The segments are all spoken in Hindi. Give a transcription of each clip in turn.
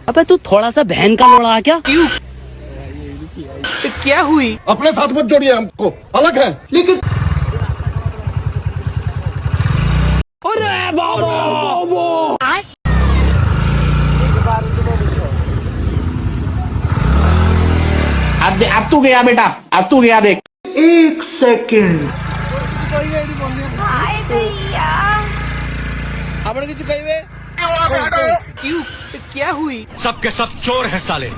अबे तू थोड़ा सा बहन का लोड़ा है क्या? क्यों? तो क्या हुई? अपने साथ मत जोड़िए, हमको अलग है। लेकिन अरे बाबा अब तू गया बेटा, अब तू गया देख। एक सेकंड। આપણે কিছু કહીবে क्यों? तो क्या हुई? सबके सब चोर है साले।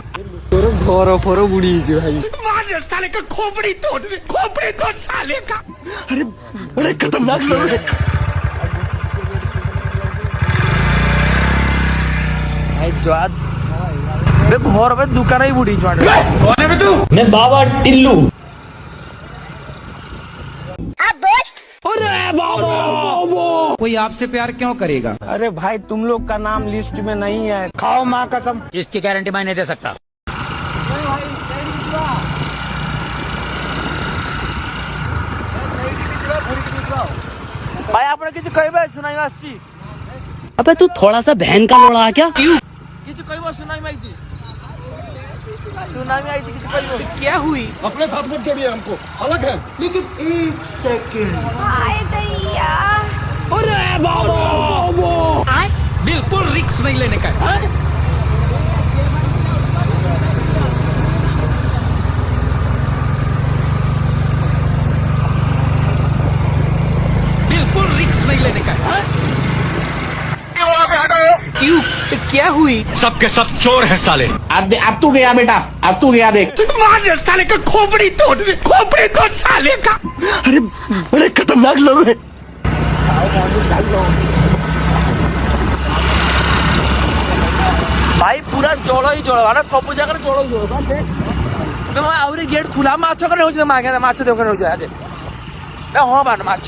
তোর ঘর ফর বুড়িয়েছে ভাই मार साले का खोपड़ी तोड़ साले का। अरे बड़े खतरनाक लोग हैं। ভাই জয়াদ বে ঘর पे दुकान ही बुढ़ी चढ़ मैं बाबा टिल्लू। कोई आपसे प्यार क्यों करेगा? अरे भाई तुम लोग का नाम लिस्ट में नहीं है। खाओ माँ कसम। इसकी गारंटी मैं नहीं दे सकता। ভাই আপনারা কিছু কইবে শুনাই আসছি अबे तू थोड़ा सा बहन का लोड़ा है क्या? क्यों? কিছু কইব শুনাই আইছি শুনাই আইছি কিছু কইব तो क्या हुई? अपने साथ मत जोड़िए, हमको अलग है। लेकिन एक सेकंड। अरे बाबा बिल्कुल रिस्क नहीं लेने का बिल्कुल रिस्क नहीं लेने का क्यों? तो क्या हुई? सबके सब चोर है साले। अब तू गया बेटा, अब तू गया देख। मार साले का खोपड़ी तोड़ साले का। अरे बड़े खतरनाक लोग हैं। भाई पूरा जड़ ही जड़ माने सब जगह जड़ ही जड़ देख मैं आउरी गेट खुला माछ करे होछ मागे माछ देख करे होछ आदे बे हो बान माछ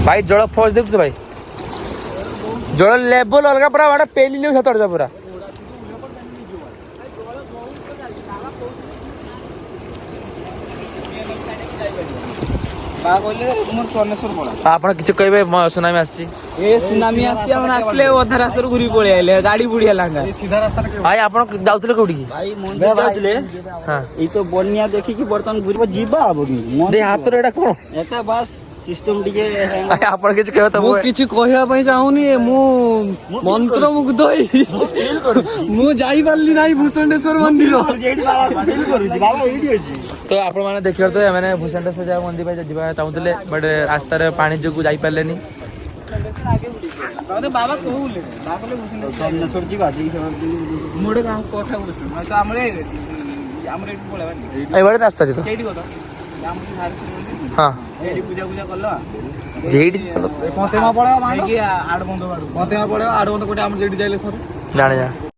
भाई जड़ फोर्स देखु भाई जड़ लेवल अलग पूरा बड़ा पेली नहीं सतर जा पूरा ଆପଣ କିଛି କହିବେ ସୁନାମି ଆସିଛି ए सुनामी आसी हम आसले अधा रास्ता घुरी पळे आइले गाड़ी बुढ़िया लांगा। ଭାଇ ଆପଣ ଯାଉଥିଲେ କୋଉଠି କି भाई मंदिर जाउतले ହଁ ई तो बनिया देखि कि बर्तन घुरी जीवा अब ଦେ ହାତରେ ଏଟା କଣ एटा बस सिस्टम टिके ଭାଇ ଆପଣ କିଛି କହିବେ ତ ମୁଁ କିଛି କହିବା ପାଇଁ ଚାହୁଁନି ମୁଁ ମନ୍ତ୍ରମୁଗ୍ଧ ହେଇ ମୁଁ ଯାଇପାରିଲି ନାହିଁ ଭୂଷଣ୍ଡେଶ୍ଵର ମନ୍ଦିର। जेडी बाबा फील करूची बाबा एडी अछि ତ ଆପଣମାନେ ଦେଖିପାରୁଥିବେ ଏମାନେ ଭୂଷଣ୍ଡେଶ୍ୱର ଯାହା ମନ୍ଦିର ପାଇଁ ଯିବା ଚାହୁଁଥିଲେ ବଟ୍ ରାସ୍ତାରେ ପାଣି ଯୋଗୁଁ ଯାଇପାରିଲେନି। बाबा कहूले बाबा भूषण सामने सोरची बाजी मोडे काम कोठा बोलछु मैं तो हमरे पळेबा ଏଇଭଳି ରାସ୍ତା ଅଛି ତ केडी गतो हम हार ହଁ सेडी पूजा पूजा करलो ଯେଇଠି पतेमा पळेबा माने कि आड बंद बाडू पतेमा पळेबा आड बंद कोटे हम जेडी जाइले सर ଜାଣେ ଜାଣେ